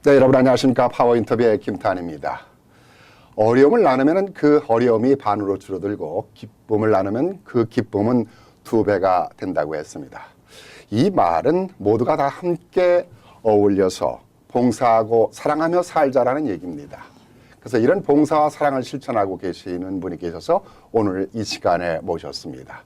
네, 여러분 안녕하십니까. 파워 인터뷰의 김탄입니다. 어려움을 나누면 그 어려움이 반으로 줄어들고 기쁨을 나누면 그 기쁨은 2배가 된다고 했습니다. 이 말은 모두가 다 함께 어울려서 봉사하고 사랑하며 살자라는 얘기입니다. 그래서 이런 봉사와 사랑을 실천하고 계시는 분이 계셔서 오늘 이 시간에 모셨습니다.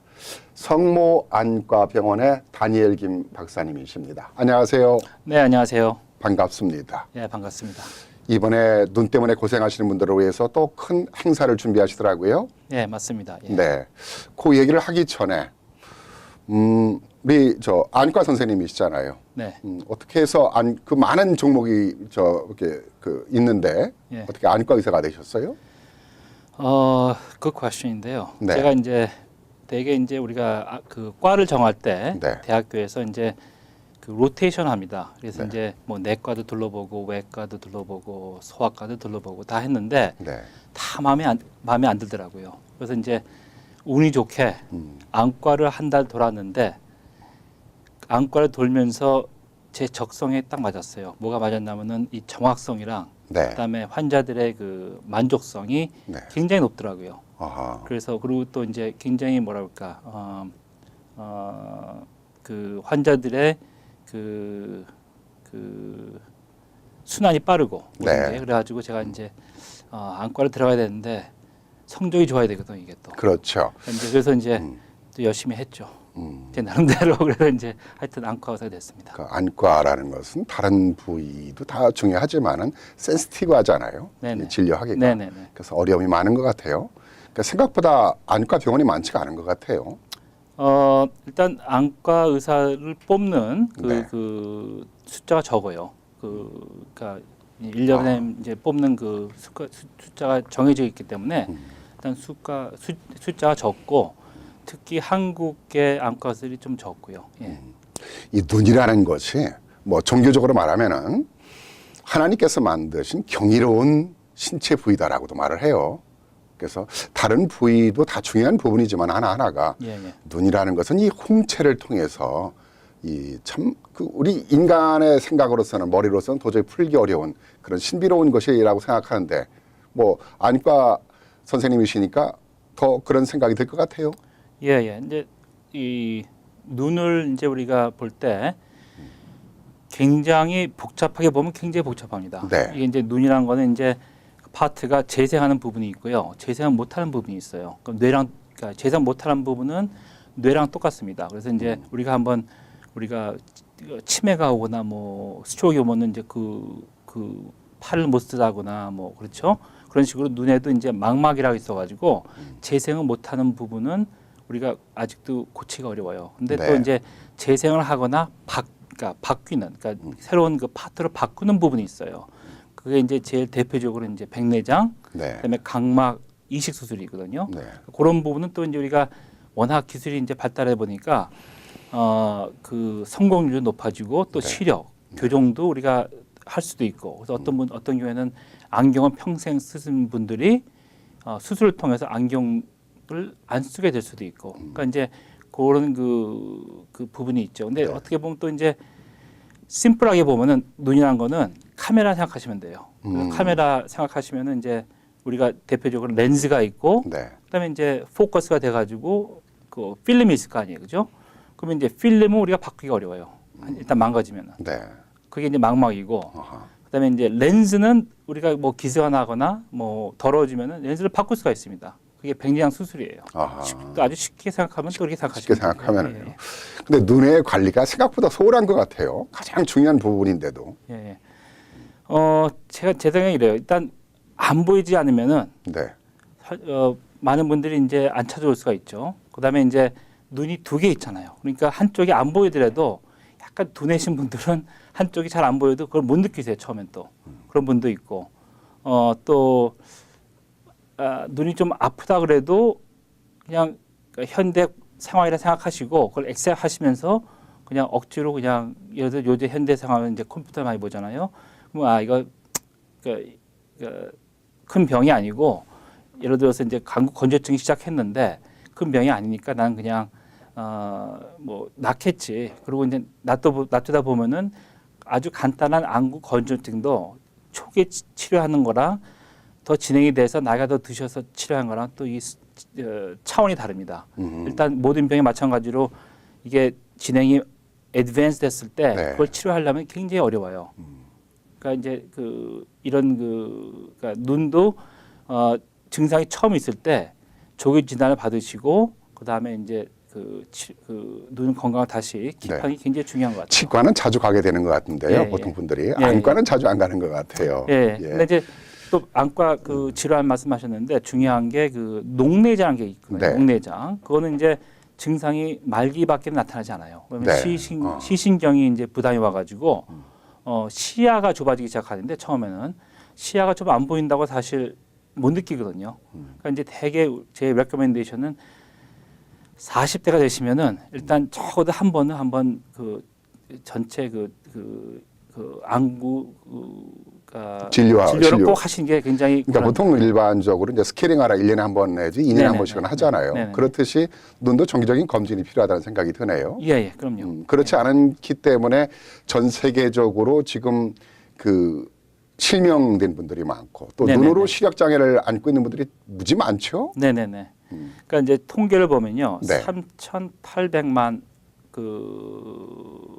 성모 안과병원의 다니엘 김 박사님이십니다. 안녕하세요. 네, 안녕하세요. 반갑습니다. 네, 반갑습니다. 이번에 눈 때문에 고생하시는 분들을 위해서 또 큰 행사를 준비하시더라고요. 네, 맞습니다. 예. 네, 그 얘기를 하기 전에 우리 저 안과 선생님이시잖아요. 네. 어떻게 해서 그 많은 종목이 이렇게 있는데 예. 어떻게 안과 의사가 되셨어요? 그 question인데요. 네. 제가 이제 대개 이제 우리가 그 과를 정할 때 네. 대학교에서 이제 그 로테이션 합니다. 그래서 네. 이제 뭐 내과도 둘러보고 외과도 둘러보고 소아과도 둘러보고 다 했는데 네. 다 마음에 안 들더라고요. 그래서 이제 운이 좋게 안과를 한 달 돌았는데 안과를 돌면서 제 적성에 딱 맞았어요. 뭐가 맞았냐면은 이 정확성이랑 네. 그다음에 환자들의 그 만족성이 네. 굉장히 높더라고요. 아하. 그래서 그리고 또 이제 굉장히 뭐랄까 그 환자들의 그 순환이 빠르고 네. 네. 그래가지고 제가 이제 안과를 들어가야 되는데 성적이 좋아야 되거든요. 이게 또 그렇죠. 그래서 이제 또 열심히 했죠. 제 나름대로 그래서 이제 하여튼 안과 의사가 됐습니다. 그 안과라는 것은 다른 부위도 다 중요하지만은 센시티브하잖아요. 네네. 진료하기가. 네네네. 그래서 어려움이 많은 것 같아요. 그러니까 생각보다 안과 병원이 많지가 않은 것 같아요. 일단 안과 의사를 뽑는 네. 그 숫자가 적어요. 그러니까 1년에 이제 뽑는 그 숫자가 정해져 있기 때문에 일단 숫자가 적고 특히 한국의 안과 의사들이 좀 적고요. 예. 이 눈이라는 것이 뭐 종교적으로 말하면은 하나님께서 만드신 경이로운 신체 부위다라고도 말을 해요. 그래서 다른 부위도 다 중요한 부분이지만 하나하나가 예, 예. 눈이라는 것은 이 홍채를 통해서 우리 인간의 생각으로서는 머리로서는 도저히 풀기 어려운 그런 신비로운 것이라고 생각하는데 뭐 안과 선생님이시니까 더 그런 생각이 들 것 같아요. 예, 예. 이제 이 눈을 이제 우리가 볼 때 굉장히 복잡하게 보면 굉장히 복잡합니다. 네. 이게 이제 눈이라는 거는 이제 파트가 재생하는 부분이 있고요. 재생 못하는 부분이 있어요. 그럼 그러니까 재생 못하는 부분은 뇌랑 똑같습니다. 그래서 이제 우리가 치매가 오거나 뭐 스트로크가 오면은 이제 그 팔을 못 쓰다거나 뭐 그렇죠. 그런 식으로 눈에도 이제 망막이라고 있어가지고 재생을 못하는 부분은 우리가 아직도 고치기가 어려워요. 근데 네. 또 이제 재생을 하거나 바뀌는, 그러니까 새로운 그 파트를 바꾸는 부분이 있어요. 그게 이제 제일 대표적으로 이제 백내장, 네. 그다음에 각막 이식 수술이거든요. 네. 그런 부분은 또 이제 우리가 워낙 기술이 이제 발달해 보니까 그 성공률도 높아지고 또 네. 시력, 교정도 우리가 할 수도 있고. 그래서 어떤 경우에는 안경을 평생 쓰신 분들이 수술을 통해서 안경을 안 쓰게 될 수도 있고. 그러니까 이제 그런 그 부분이 있죠. 근데 네. 어떻게 보면 또 이제 심플하게 보면은 눈이라는 거는 카메라 생각하시면 돼요. 그래서 카메라 생각하시면은 이제 우리가 대표적으로 렌즈가 있고 네. 그다음에 이제 포커스가 돼가지고 그 필름이 있을 거 아니에요, 그죠? 그러면 이제 필름은 우리가 바꾸기가 어려워요. 일단 망가지면은 네. 그게 이제 망막이고 아하. 그다음에 이제 렌즈는 우리가 뭐 기스가 나거나 뭐 더러워지면은 렌즈를 바꿀 수가 있습니다. 그게 백내장 수술이에요. 아하. 또 아주 쉽게 생각하면 또 그렇게 쉽게 생각하시면 생각하면요. 돼요. 근데 눈의 관리가 생각보다 소홀한 것 같아요. 가장 중요한 부분인데도. 예, 예. 제가 제 생각에 이래요. 일단 안 보이지 않으면은 네. 많은 분들이 이제 안 찾아올 수가 있죠. 그다음에 이제 눈이 2개 있잖아요. 그러니까 한쪽이 안 보이더라도 약간 둔해신 분들은 한쪽이 잘 안 보여도 그걸 못 느끼세요. 처음엔 또 그런 분도 있고 또 눈이 좀 아프다 그래도 그냥 현대 생활이라 생각하시고 그걸 액셉하시면서 그냥 억지로 그냥 예를 들어 요즘 현대 생활은 이제 컴퓨터 많이 보잖아요. 그럼 이거 큰 병이 아니고 예를 들어서 이제 건조증이 시작했는데 큰 병이 아니니까 난 그냥 뭐 낫겠지. 그리고 이제 놔두다 보면은 아주 간단한 안구 건조증도 초기에 치료하는 거랑 더 진행이 돼서 나이가 더 드셔서 치료하는 거랑 또 이 차원이 다릅니다. 일단 모든 병에 마찬가지로 이게 진행이 애드밴스 됐을 때 네. 그걸 치료하려면 굉장히 어려워요. 그러니까 이제 이런 그러니까 눈도 증상이 처음 있을 때 조기 진단을 받으시고 그다음에 이제 눈 건강을 다시 기판이 굉장히 중요한 것 같아요. 치과는 자주 가게 되는 것 같은데요. 예, 보통 예. 분들이 예, 안과는 자주 안 가는 것 같아요. 예. 예. 근데 이제 또 안과 질환 말씀하셨는데 중요한 게 녹내장이 게 있거든요. 네. 녹내장. 그거는 이제 증상이 말기밖에 나타나지 않아요. 그러면 네. 시신경이 이제 부담이 와가지고 시야가 좁아지기 시작하는데 처음에는 시야가 좀 안 보인다고 사실 못 느끼거든요. 그러니까 이제 대개 제 레코멘데이션은 40대가 되시면은 일단 적어도 한번 전체 안구 진료를 꼭 하시는 게 굉장히 그러니까 보통 일반적으로 이제 스케일링하라 1년에 한 번 내지 2년에 한 번씩은 하잖아요. 네네. 그렇듯이 눈도 정기적인 검진이 필요하다는 생각이 드네요. 예, 그럼요. 그렇지 않기 때문에 전 세계적으로 지금 실명된 분들이 많고 또 네네네. 눈으로 시력 장애를 안고 있는 분들이 무지 많죠. 네네네. 그러니까 이제 통계를 보면요, 네. 3,800만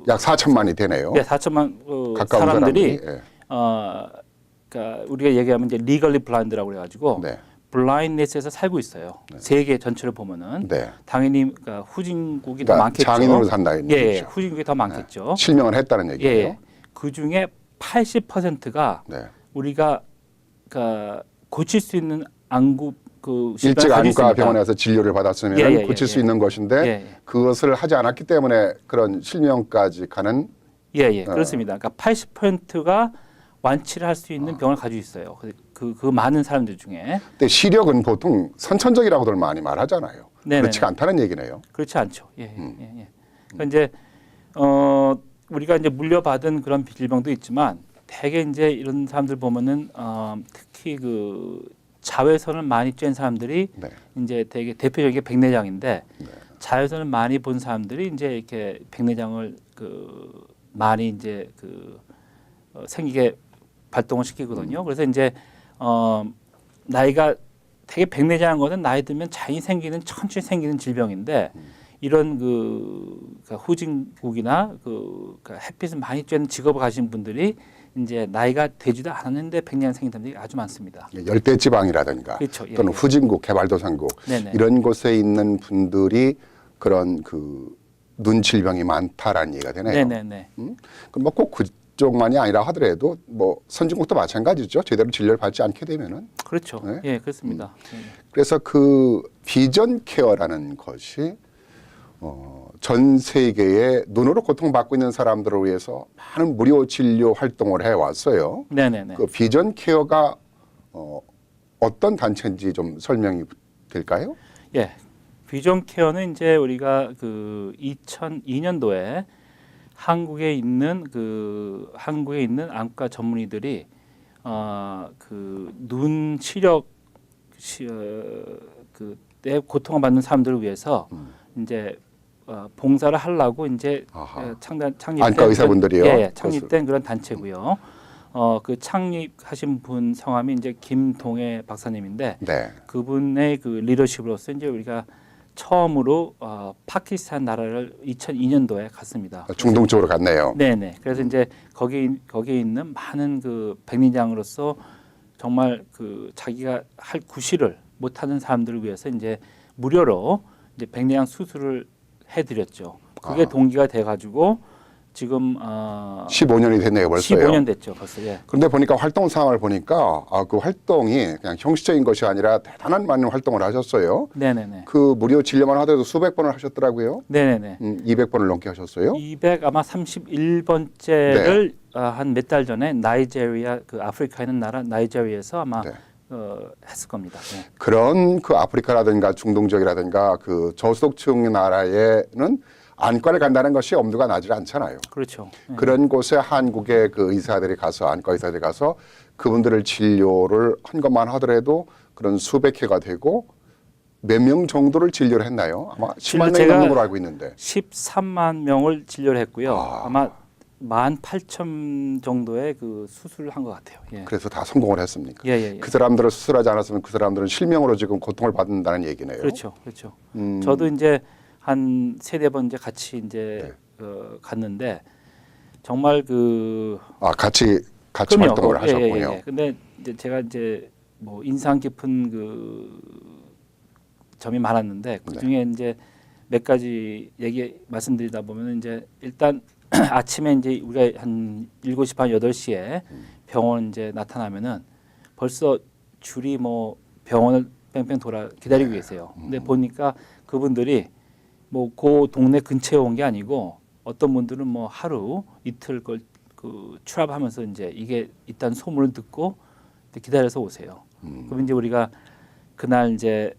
약 4천만이 되네요. 네, 4천만 가까운 사람들이 예. 그러니까 우리가 얘기하면 이제 리걸리 블라인드라고 그래가지고 네. 블라인드에서 살고 있어요. 세계 전체를 보면은 네. 당연히 그러니까 후진국이 더 그러니까 많겠죠. 장인으로 산다는 예, 얘기죠. 후진국이 더 많겠죠. 실명을 했다는 얘기예요. 예, 그 중에 80%가 네. 우리가 고칠 수 있는 안구 일찍 질병을 가지고 안과 있습니다. 병원에 가서 진료를 받았으면 예, 고칠 수 있는 것인데 예. 그것을 하지 않았기 때문에 그런 실명까지 가는 그렇습니다. 그러니까 80%가 완치를 할 수 있는 병을 가지고 있어요. 그 많은 사람들 중에. 근데 시력은 보통 선천적이라고들 많이 말하잖아요. 네네네. 그렇지가 않다는 얘기네요. 그렇지 않죠. 그러니까 이제 우리가 이제 물려받은 그런 질병도 있지만 대개 이제 이런 사람들 보면은 특히 자외선을 많이 쬐는 사람들이 네. 이제 되게 대표적인 게 백내장인데 네. 자외선을 많이 본 사람들이 이제 이렇게 백내장을 많이 이제 생기게 발동을 시키거든요. 그래서 이제 나이가 되게 백내장한 거는 나이 들면 자연히 생기는 천천히 생기는 질병인데 이런 그러니까 후진국이나 햇빛을 많이 쬐는 직업을 가진 분들이 이제 나이가 되지도 않았는데 백내장 생긴 사람들이 아주 많습니다. 열대지방이라든가 그렇죠. 또는 후진국, 개발도상국 네네. 이런 곳에 있는 분들이 그런 눈 질병이 많다라는 얘기가 되네요. 네네네. 그럼 뭐 꼭 그쪽만이 아니라 하더라도 뭐 선진국도 마찬가지죠. 제대로 진료를 받지 않게 되면은. 그렇죠. 네? 예, 그렇습니다. 그래서 비전 케어라는 것이 전 세계에 눈으로 고통받고 있는 사람들을 위해서 많은 무료 진료 활동을 해왔어요. 네네네. 그 비전 케어가 어떤 단체인지 좀 설명이 될까요? 예, 비전 케어는 이제 우리가 2002년도에 한국에 있는 안과 전문의들이 눈 시력 때 고통을 받는 사람들을 위해서 이제 봉사를 하려고 이제 창립된 안과 의사분들이요? 창립된 그런 단체고요. 창립하신 분 성함이 이제 김동해 박사님인데 네. 그분의 리더십으로서 이제 우리가 처음으로 파키스탄 나라를 2002년도에 갔습니다. 중동 쪽으로 갔네요. 네네. 그래서 이제 거기에 있는 많은 백내장으로서 정말 자기가 할 구실을 못하는 사람들을 위해서 이제 무료로 이제 백내장 수술을 해드렸죠. 그게 동기가 돼가지고 지금 15년이 됐네요, 벌써요. 15년 됐죠, 벌써. 예. 그런데 보니까 활동 상황을 보니까 그 활동이 그냥 형식적인 것이 아니라 대단한 많은 활동을 하셨어요. 네네네. 그 무료 진료만 하더라도 수백 번을 하셨더라고요. 네네네. 200번을 넘게 하셨어요. 200 아마 31번째를 한 몇 달 전에 나이제리아 아프리카에 있는 나라 나이제리아에서 아마 했을 겁니다. 네. 그런 아프리카라든가 중동 지역이라든가 저소득층 나라에는 안과를 간다는 것이 엄두가 나질 않잖아요. 그렇죠. 네. 그런 곳에 한국의 안과 의사들이 가서 그분들을 진료를 한 것만 하더라도 그런 수백 회가 되고 몇 명 정도를 진료를 했나요? 아마 10만 명이 넘는 걸로 알고 있는데. 13만 명을 진료를 했고요. 아마 18,000 정도의 그 수술을 한 것 같아요. 예. 그래서 다 성공을 했습니까? 예, 예, 예. 그 사람들을 수술하지 않았으면 그 사람들은 실명으로 지금 고통을 받는다는 얘기네요. 그렇죠, 그렇죠. 저도 이제 한 세네 번 이제 같이 이제 네. 갔는데 정말 그 같이 그럼요. 활동을 하셨군요. 예, 예, 예. 근데 이제 제가 이제 뭐 인상 깊은 그 점이 많았는데 그 중에 이제 몇 가지 얘기 말씀드리다 보면 이제 일단 아침에 이제 우리가 한 7시 반 8시에 병원 이제 나타나면은 벌써 줄이 뭐 병원을 뺑뺑 돌아 기다리고 계세요. 근데 보니까 그분들이 뭐 그 동네 근처에 온 게 아니고 어떤 분들은 뭐 하루 이틀 걸 그 출합하면서 이제 이게 일단 소문을 듣고 기다려서 오세요. 그럼 이제 우리가 그날 이제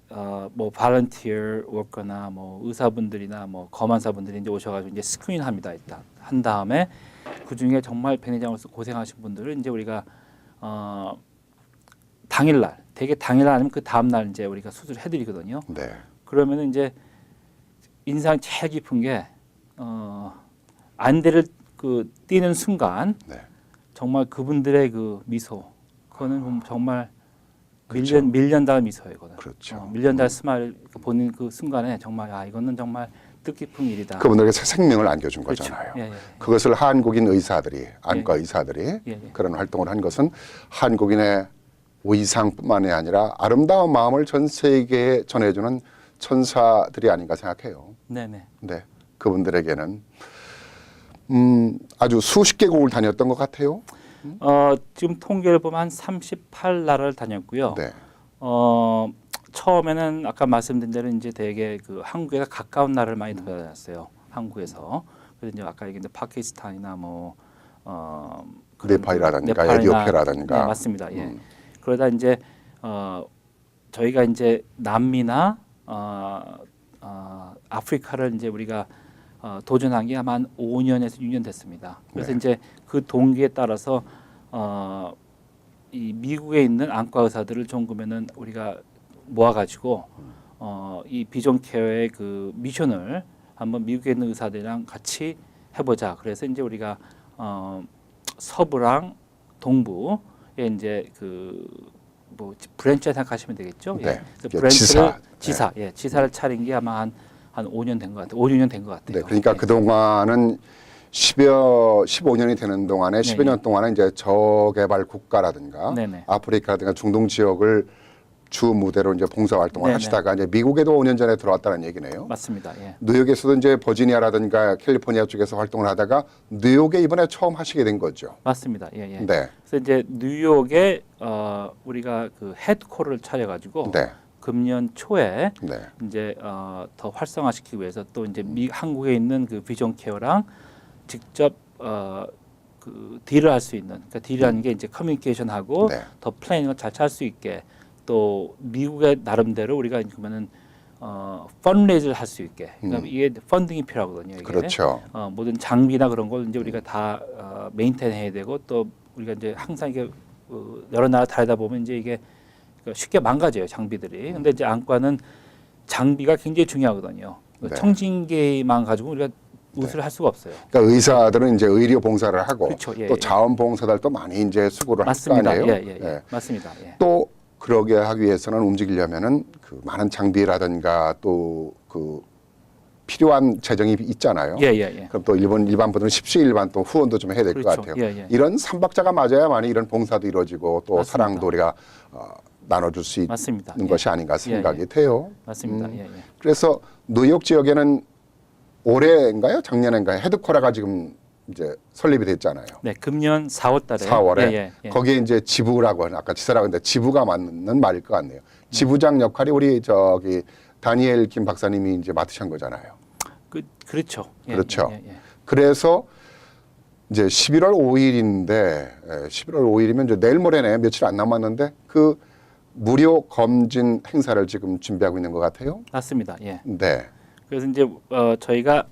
뭐 volunteer worker나 뭐 의사분들이나 뭐 검안사분들이 이제 오셔가지고 이제 스크린합니다. 일단 한 다음에 그 중에 정말 백내장으로서 고생하신 분들은 이제 우리가 당일날 대개 당일날 아니면 그 다음 날 이제 우리가 수술을 해드리거든요. 네. 그러면은 이제 인상 제일 깊은 게 안대를 그 띄는 순간 네. 정말 그분들의 그 미소 그거는 정말 그렇죠. 밀려날 미소예요. 그거는. 그렇죠. 밀려날 스마일 보는 그 순간에 정말 이거는 정말 뜻깊은 일이다. 그분들에게 새 생명을 안겨준 그렇죠. 거잖아요. 예, 예. 그것을 한국인 의사들이 안과 예. 의사들이 예, 예. 그런 활동을 한 것은 한국인의 의상뿐만이 아니라 아름다운 마음을 전 세계에 전해주는 천사들이 아닌가 생각해요. 네네. 네, 그분들에게는 아주 수십 개국을 다녔던 것 같아요. 지금 통계를 보면 한 38나라를 다녔고요. 네, 처음에는 아까 말씀드린 대로 이제 되게 그 한국에서 가까운 나라를 많이 다녔어요. 한국에서. 그래서 이제 아까 얘기했는데 파키스탄이나 뭐 그런 네팔이라든가 네팔이나- 에티오피아라든가. 네, 맞습니다. 예. 그러다 이제 저희가 이제 남미나 아프리카를 이제 우리가 도전한 게 아마 한 5년에서 6년 됐습니다. 그래서 네. 이제 그 동기에 따라서 이 미국에 있는 안과 의사들을 좀 그러면은 우리가 모아가지고 이 비전 케어의 그 미션을 한번 미국에 있는 의사들이랑 같이 해보자. 그래서 이제 우리가 서부랑 동부에 이제 그 뭐 브랜치 생각하시면 되겠죠. 네. 예. 그래서 이게 브랜치를 지사. 예, 지사를 차린 게 아마 한 5년 된 것 같아요. 5, 6년 된 것 같아요. 네, 그러니까 예. 그 동안은 15년이 되는 동안에 네, 10여 년 동안은 이제 저개발 국가라든가 네네. 아프리카라든가 중동 지역을 주 무대로 이제 봉사 활동을 네네. 하시다가 이제 미국에도 5년 전에 들어왔다는 얘기네요. 맞습니다. 예. 뉴욕에서도 이제 버지니아라든가 캘리포니아 쪽에서 활동을 하다가 뉴욕에 이번에 처음 하시게 된 거죠. 맞습니다. 예, 예. 네, 그래서 이제 뉴욕에 우리가 그 헤드코를 차려가지고 네, 금년 초에 네, 이제 더 활성화시키기 위해서 또 이제 한국에 있는 그 비전 케어랑 직접 그 딜을 할 수 있는 그러니까 딜이라는 게 이제 커뮤니케이션하고 네. 더 플래닝을 잘 짤 수 있게 또 미국의 나름대로 우리가 그러면은 펀레이즈를 할 수 있게 그러니까 이게 펀딩이 필요하거든요. 이게. 그렇죠. 모든 장비나 그런 걸 이제 우리가 다 메인테인 해야 되고 또 우리가 이제 항상 이게 여러 나라 다니다 보면 이제 이게 쉽게 망가져요 장비들이. 근데 이제 안과는 장비가 굉장히 중요하거든요. 네. 청진기만 가지고 우리가 우수를 할 수가 없어요. 그러니까 의사들은 이제 의료 봉사를 하고 그렇죠. 예, 또 예. 자원봉사들도 많이 이제 수고를 할 거 맞습니다. 아니에요. 예, 예, 예. 예. 맞습니다. 예. 또 그러게 하기 위해서는 움직이려면은 그 많은 장비라든가 또 그 필요한 재정이 있잖아요. 예, 예, 예. 그럼 또 일반 분들은 십시일반 또 후원도 좀 해야 될 것 그렇죠. 같아요. 예, 예. 이런 삼박자가 맞아야만이 이런 봉사도 이루어지고 또 맞습니다. 사랑도 우리가 나눠줄 수 있는 맞습니다. 것이 아닌가 생각이 돼요. 맞습니다. 예, 예. 그래서 뉴욕 지역에는 올해인가요? 작년인가요? 헤드쿼터가 지금 이제 설립이 됐잖아요. 네, 금년 4월달에 4월에 예, 예, 예. 거기에 이제 지부라고 하는 아까 지사라고 했는데 지부가 맞는 말일 것 같네요. 지부장 역할이 우리 저기 다니엘 김 박사님이 이제 맡으신 거잖아요. 그렇죠. 예, 그렇죠. 예, 예, 예. 그래서 이제 11월 5일인데 11월 5일이면 이제 내일 모레네 며칠 안 남았는데 그 무료 검진 행사를 지금 준비하고 있는 것 같아요. 맞습니다. 예. 네, 그래서 이제 저희가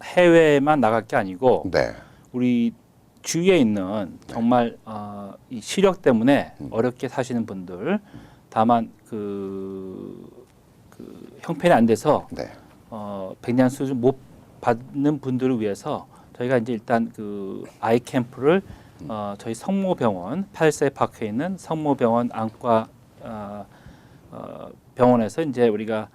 해외에만 나갈 게 아니고 네, 우리 주위에 있는 정말 이 시력 때문에 어렵게 사시는 분들 다만 그 형편이 안 돼서 네, 백내장 수술 못 받는 분들을 위해서 저희가 이제 일단 그 아이 캠프를 저희 성모병원 팔세 파크에 있는 성모병원 안과 병원에서 이제 우리가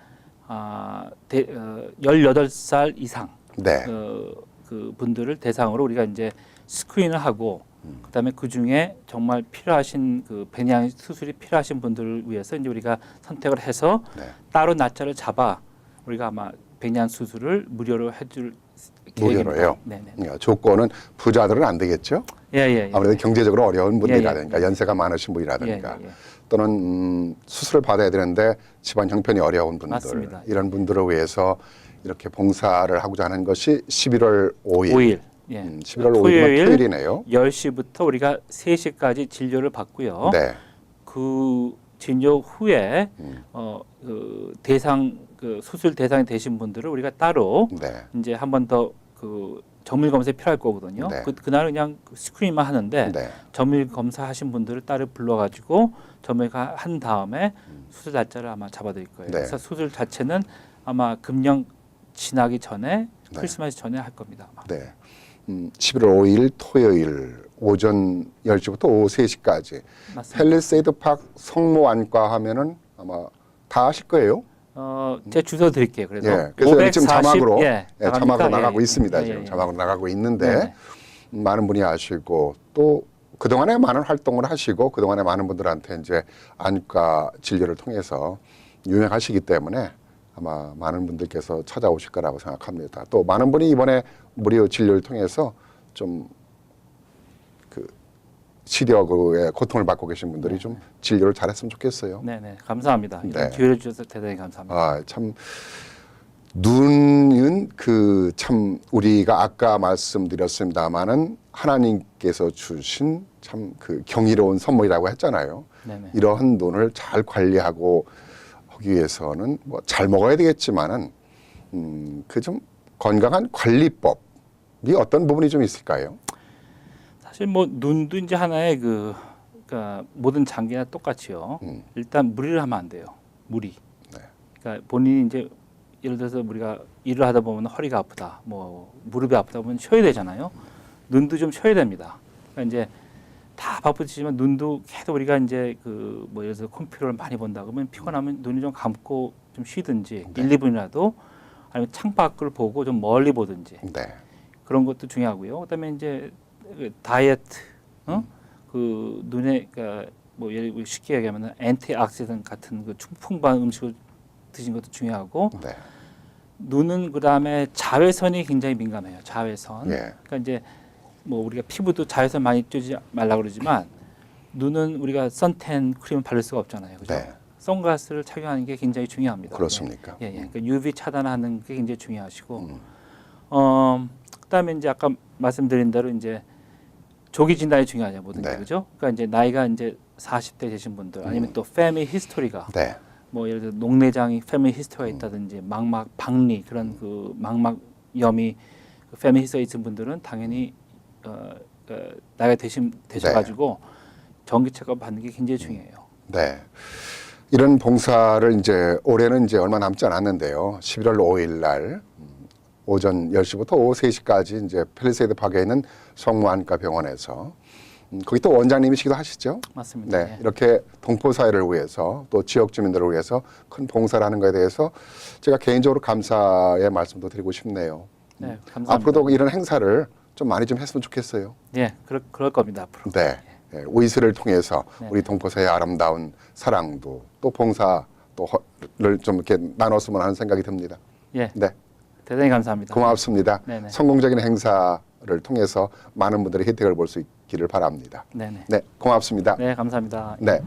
18살 이상 네. 그 분들을 대상으로 우리가 이제 스크린을 하고 그다음에 그 중에 정말 필요하신 그 배양 수술이 필요하신 분들을 위해서 이제 우리가 선택을 해서 네. 따로 날짜를 잡아 우리가 아마 배양 수술을 무료로 해줄 무료로요. 네네. 그러니까 조건은 부자들은 안 되겠죠. 예. 아무래도 경제적으로 어려운 분들이라든가 예, 예. 연세가 많으신 분이라든가 예. 또는 수술을 받아야 되는데 집안 형편이 어려운 분들 맞습니다. 이런 분들을 위해서 이렇게 봉사를 하고자 하는 것이 11월 5일. 5일. 예. 11월 5일이면 토요일이네요. 10시부터 우리가 3시까지 진료를 받고요. 네. 그 진료 후에 그 대상 그 수술 대상이 되신 분들을 우리가 따로 네. 이제 한 번 더 그 정밀 검사에 필요할 거거든요. 네. 그날은 그냥 스크린만 하는데 네. 정밀 검사하신 분들을 따로 불러가지고 정밀가 한 다음에 수술 날짜를 아마 잡아드릴 거예요. 네. 그래서 수술 자체는 아마 금년 지나기 전에 네. 크리스마스 전에 할 겁니다. 아마. 네. 11월 5일 토요일 오전 10시부터 오후 3시까지 맞습니다. 팰리세이드 팍 성모안과 하면은 아마 다 아실 거예요. 제 주소 드릴게요. 그래서 예. 그래서 여기 지금 자막으로 나갑니까? 자막으로 나가고 예. 있습니다. 예, 지금 예. 자막으로 나가고 있는데 네네. 많은 분이 아시고 또 그동안에 많은 활동을 하시고 그동안에 많은 분들한테 이제 안과 진료를 통해서 유명하시기 때문에 아마 많은 분들께서 찾아오실 거라고 생각합니다. 또 많은 분이 이번에 무료 진료를 통해서 좀 그 시력의 고통을 받고 계신 분들이 좀 진료를 잘했으면 좋겠어요. 네네. 감사합니다. 이런 네. 기회를 주셔서 대단히 감사합니다. 아, 참 눈은 그 참 우리가 아까 말씀드렸습니다마는 하나님께서 주신 참 그 경이로운 선물이라고 했잖아요. 네네. 이러한 눈을 잘 관리하고 하기 위해서는 뭐 잘 먹어야 되겠지만은 그 좀 건강한 관리법이 어떤 부분이 좀 있을까요? 사실 뭐 눈도 이제 하나의 그러니까 모든 장기나 똑같이요. 일단 무리를 하면 안 돼요. 무리. 네. 그러니까 본인이 이제 예를 들어서 우리가 일을 하다 보면 허리가 아프다, 뭐 무릎이 아프다 보면 쉬어야 되잖아요. 눈도 좀 쉬어야 됩니다. 그러니까 이제 다 바쁘지만 눈도 계속 우리가 이제 그 뭐 예를 들어서 컴퓨터를 많이 본다 그러면 피곤하면 눈이 좀 감고 좀 쉬든지 네. 1, 2분이라도 아니면 창밖을 보고 좀 멀리 보든지 네. 그런 것도 중요하고요. 그다음에 이제 그 다이어트, 그 눈에 그러니까 뭐 예를 들어 쉽게 얘기하면 엔티옥시던 같은 그 풍부한 음식을 드신 것도 중요하고 네. 눈은 그다음에 자외선이 굉장히 민감해요. 자외선. 예. 그러니까 이제 뭐 우리가 피부도 자외선 많이 쬐지 말라 그러지만 눈은 우리가 선텐 크림을 바를 수가 없잖아요. 그죠? 네. 선글라스를 착용하는 게 굉장히 중요합니다. 그렇습니까? 예, 예. 그러니까 UV 차단하는 게 굉장히 중요하시고 음. 그다음에 이제 아까 말씀드린 대로 이제 조기 진단이 중요하냐 모든 게 네. 그죠? 그러니까 이제 나이가 이제 40대 되신 분들 아니면 또 패밀리 히스토리가 네. 뭐 예를 들어 녹내장이 패밀리 히스토리가 있다든지 망막 박리 그런 그 망막염이 그 패밀리 히스토리 있는 분들은 당연히 나이가 되셔가지고 정기 체크업 받는 게 굉장히 중요해요. 네. 이런 봉사를 이제 올해는 이제 얼마 남지 않았는데요. 11월 5일 날 오전 10시부터 오후 3시까지 이제 팰리세이드 파크에 있는 성모안과 병원에서 거기 또 원장님이시기도 하시죠. 맞습니다. 네, 예. 이렇게 동포 사회를 위해서 또 지역 주민들을 위해서 큰 봉사를 하는 것에 대해서 제가 개인적으로 감사의 말씀도 드리고 싶네요. 네, 감사합니다. 앞으로도 이런 행사를 좀 많이 좀 했으면 좋겠어요. 예, 그럴 겁니다 앞으로. 네, 네, 우이스를 통해서 네. 우리 동포 사회의 아름다운 사랑도 또 봉사 또를 좀 이렇게 나눴으면 하는 생각이 듭니다. 예, 네, 대단히 감사합니다. 고맙습니다. 네네. 성공적인 행사를 통해서 많은 분들이 혜택을 볼 수 있기를 바랍니다. 네네. 네, 고맙습니다. 네, 감사합니다. 네.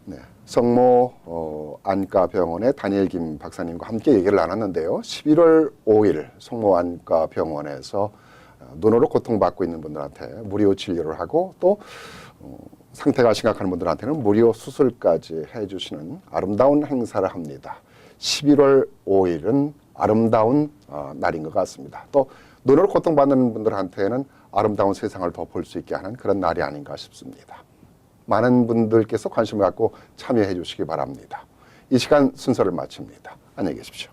네. 성모 안과병원의 다니엘 김 박사님과 함께 얘기를 나눴는데요. 11월 5일 성모 안과병원에서 눈으로 고통받고 있는 분들한테 무료 진료를 하고 또 상태가 심각한 분들한테는 무료 수술까지 해주시는 아름다운 행사를 합니다. 11월 5일은 아름다운 날인 것 같습니다. 또 눈으로 고통받는 분들한테는 아름다운 세상을 더 볼 수 있게 하는 그런 날이 아닌가 싶습니다. 많은 분들께서 관심을 갖고 참여해 주시기 바랍니다. 이 시간 순서를 마칩니다. 안녕히 계십시오.